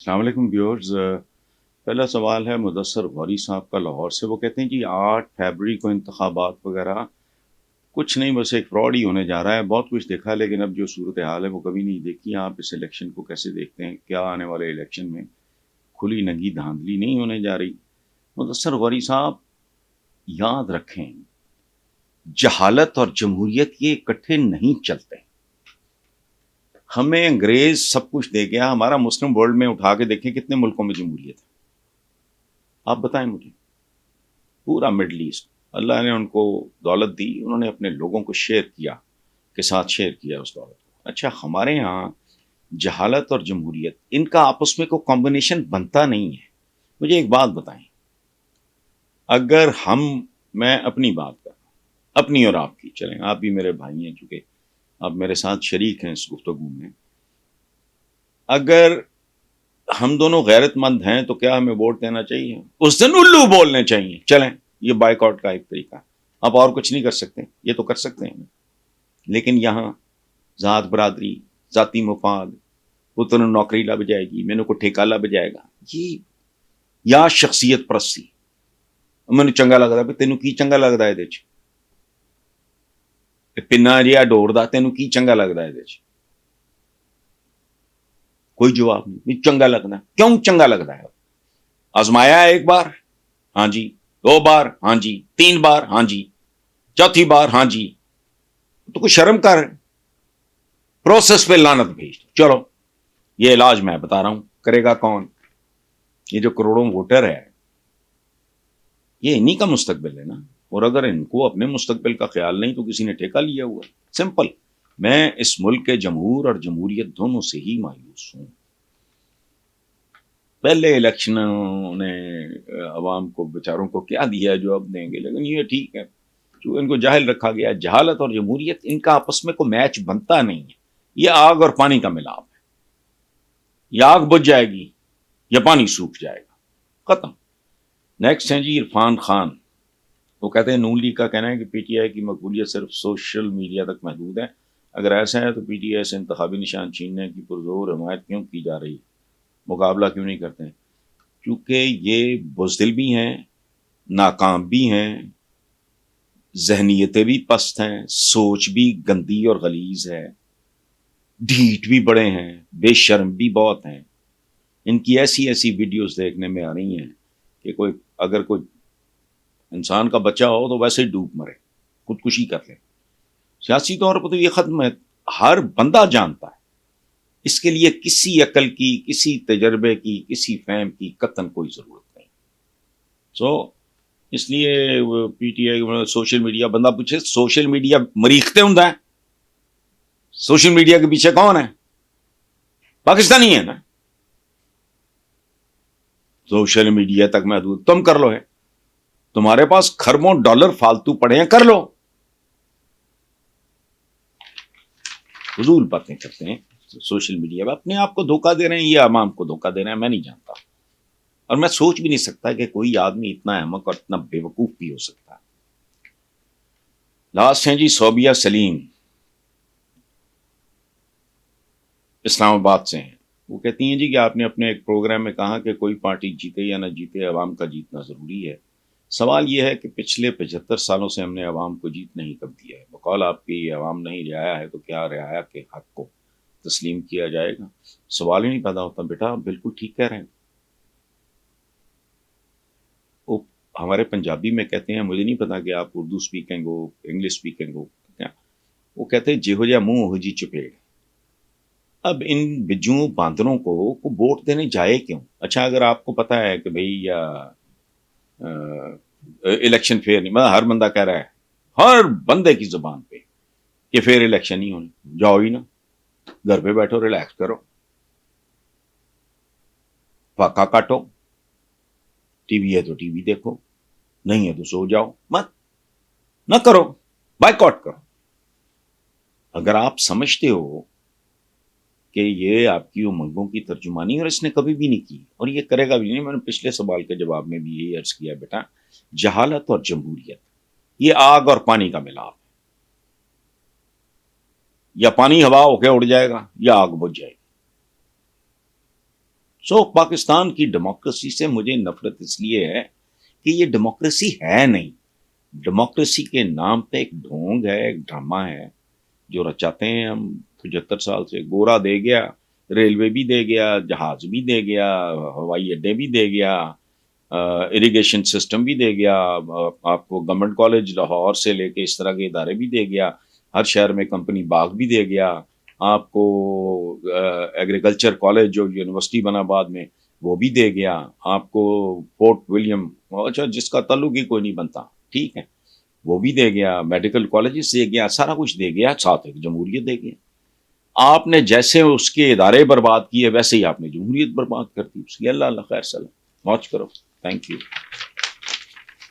السلام علیکم ویورز، پہلا سوال ہے مدثر غوری صاحب کا لاہور سے۔ وہ کہتے ہیں جی 8 فروری کو انتخابات وغیرہ کچھ نہیں، بس ایک فراڈ ہی ہونے جا رہا ہے۔ بہت کچھ دیکھا لیکن اب جو صورتحال ہے وہ کبھی نہیں دیکھی۔ آپ اس الیکشن کو کیسے دیکھتے ہیں؟ کیا آنے والے الیکشن میں کھلی ننگی دھاندلی نہیں ہونے جا رہی؟ مدثر غوری صاحب، یاد رکھیں جہالت اور جمہوریت یہ اکٹھے نہیں چلتے۔ ہمیں انگریز سب کچھ دے گیا، ہمارا مسلم ورلڈ میں اٹھا کے دیکھیں کتنے ملکوں میں جمہوریت ہے، آپ بتائیں مجھے۔ پورا مڈل ایسٹ اللہ نے ان کو دولت دی، انہوں نے اپنے لوگوں کو شیئر کیا، کے ساتھ شیئر کیا اس دولت کو۔ اچھا، ہمارے ہاں جہالت اور جمہوریت ان کا آپس میں کوئی کمبینیشن بنتا نہیں ہے۔ مجھے ایک بات بتائیں، اگر میں اپنی بات کروں، اپنی اور آپ کی، چلیں آپ بھی میرے بھائی ہیں چونکہ آپ میرے ساتھ شریک ہیں اس گفتگو میں، اگر ہم دونوں غیرت مند ہیں تو کیا ہمیں ووٹ دینا چاہیے؟ اس دن الو بولنے چاہیے۔ چلیں، یہ بائیک آؤٹ کا ایک طریقہ، آپ اور کچھ نہیں کر سکتے، یہ تو کر سکتے ہیں، لیکن یہاں ذات برادری، ذاتی مفاد، وہ تینوں نوکری لب جائے گی، مینوں کو ٹھیکہ لب جائے گا، یہ یا شخصیت پرستی۔ مینوں چنگا لگتا ہے، تینوں کی چنگا لگتا ہے پنا جہا ڈوردا، تینوں کی چنگا لگتا ہے؟ کوئی جواب نہیں۔ چنگا لگنا کیوں چنگا لگتا ہے؟ آزمایا ہے ایک بار؟ ہاں جی۔ 2 بار؟ ہاں جی۔ 3 بار؟ ہاں جی۔ چوتھی بار؟ ہاں جی۔ تو کوئی شرم کر، پروسیس پہ لعنت بھیج۔ چلو، یہ علاج میں بتا رہا ہوں، کرے گا کون؟ یہ جو کروڑوں ووٹر ہے، یہ انہی کا مستقبل ہے نا، اور اگر ان کو اپنے مستقبل کا خیال نہیں تو کسی نے ٹھیکہ لیا ہوا ہے۔ سمپل۔ میں اس ملک کے جمہور اور جمہوریت دونوں سے ہی مایوس ہوں۔ پہلے الیکشنوں نے عوام کو بیچاروں کو کیا دیا جو اب دیں گے، لیکن یہ ٹھیک ہے، جو ان کو جاہل رکھا گیا۔ جہالت اور جمہوریت ان کا آپس میں کوئی میچ بنتا نہیں ہے، یہ آگ اور پانی کا ملاپ ہے۔ یا آگ بجھ جائے گی یا پانی سوکھ جائے گا، ختم۔ نیکسٹ ہیں جی عرفان خان۔ وہ کہتے ہیں نون لیگ کا کہنا ہے کہ پی ٹی آئی کی مقبولیت صرف سوشل میڈیا تک محدود ہے۔ اگر ایسا ہے تو پی ٹی آئی سے انتخابی نشان چھیننے کی پرزور حمایت کیوں کی جا رہی ہے؟ مقابلہ کیوں نہیں کرتے ہیں؟ کیونکہ یہ بزدل بھی ہیں، ناکام بھی ہیں، ذہنیتیں بھی پست ہیں، سوچ بھی گندی اور غلیظ ہے، ڈھیٹ بھی بڑے ہیں، بے شرم بھی بہت ہیں۔ ان کی ایسی ایسی ویڈیوز دیکھنے میں آ رہی ہیں کہ اگر کوئی انسان کا بچہ ہو تو ویسے ہی ڈوب مرے، خودکشی کر لے۔ سیاسی طور پر تو یہ ختم ہے، ہر بندہ جانتا ہے اس کے لیے کسی عقل کی، کسی تجربے کی، کسی فہم کی قطعاً کوئی ضرورت نہیں۔ اس لیے P T I social media, بندہ پوچھے سوشل میڈیا مریختے ہوں، سوشل میڈیا کے پیچھے کون ہے؟ پاکستانی ہے نا۔ سوشل میڈیا تک محدود تم کر لو ہے، تمہارے پاس کھربوں ڈالر فالتو پڑے ہیں، کر لو۔ فضول باتیں کرتے ہیں سوشل میڈیا پہ، اپنے آپ کو دھوکہ دے رہے ہیں یا عوام کو دھوکہ دے رہے ہیں، میں نہیں جانتا، اور میں سوچ بھی نہیں سکتا کہ کوئی آدمی اتنا احمق اور اتنا بے وقوف بھی ہو سکتا ہے۔ لاسٹ ہیں جی صوبیہ سلیم، اسلام آباد سے ہیں۔ وہ کہتی ہیں جی کہ آپ نے اپنے ایک پروگرام میں کہا کہ کوئی پارٹی جیتے یا نہ جیتے، عوام کا جیتنا ضروری ہے۔ سوال یہ ہے کہ پچھلے 75 سالوں سے ہم نے عوام کو جیتنا ہی کب دیا ہے؟ بقول آپ کی عوام نہیں رعایا ہے تو کیا رعایا کے حق کو تسلیم کیا جائے گا؟ سوال ہی نہیں پیدا ہوتا۔ بیٹا آپ بالکل ٹھیک کہہ رہے ہیں۔ وہ ہمارے پنجابی میں کہتے ہیں، مجھے نہیں پتا کہ آپ اردو سپیکنگ ہو انگلش سپیکنگ ہو، وہ کہتے ہیں جہو جا منہ ہو جی چپیڑ۔ اب ان بجوں باندروں کو ووٹ دینے جائے کیوں؟ اچھا، اگر آپ کو پتا ہے کہ بھئی یا الیکشن فیئر نہیں، مطلب ہر بندہ کہہ رہا ہے، ہر بندے کی زبان پہ کہ فیئر الیکشن نہیں ہونے، جاؤ ہی نا، گھر پہ بیٹھو، ریلیکس کرو، فاقہ کاٹو، ٹی وی ہے تو ٹی وی دیکھو، نہیں ہے تو سو جاؤ، مت نہ کرو، بائیکاٹ کرو۔ اگر آپ سمجھتے ہو کہ یہ آپ کی امنگوں کی ترجمانی، اور اس نے کبھی بھی نہیں کی اور یہ کرے گا بھی نہیں۔ میں نے پچھلے سوال کے جواب میں بھی یہی عرض کیا، بیٹا جہالت اور جمہوریت یہ آگ اور پانی کا ملاپ ہے، یا پانی ہوا ہو کے اڑ جائے گا یا آگ بجھ جائے گی۔ سو پاکستان کی ڈیموکریسی سے مجھے نفرت اس لیے ہے کہ یہ ڈیموکریسی ہے نہیں. ڈیموکریسی کے نام پہ ایک ڈھونگ ہے، ایک ڈرامہ ہے جو رچاتے ہیں ہم 75 سال سے. گورا دے گیا، ریلوے بھی دے گیا، جہاز بھی دے گیا، ہوائی اڈے بھی دے گیا، اریگیشن سسٹم بھی دے گیا، آپ کو گورنمنٹ کالج لاہور سے لے کے اس طرح کے ادارے بھی دے گیا، ہر شہر میں کمپنی باغ بھی دے گیا، آپ کو ایگریکلچر کالج جو یونیورسٹی بنا آباد میں وہ بھی دے گیا، آپ کو فورٹ ولیم، اچھا جس کا تعلق ہی کوئی نہیں بنتا، ٹھیک ہے، وہ بھی دے گیا، میڈیکل کالجز دے گیا، سارا کچھ دے گیا، ساتھ ایک جمہوریت دے گیا. آپ نے جیسے اس کے ادارے برباد کیے ویسے ہی آپ نے جمہوریت برباد کر دی اس کی. اللہ اللہ خیر سلام، واچ کرو. Thank you.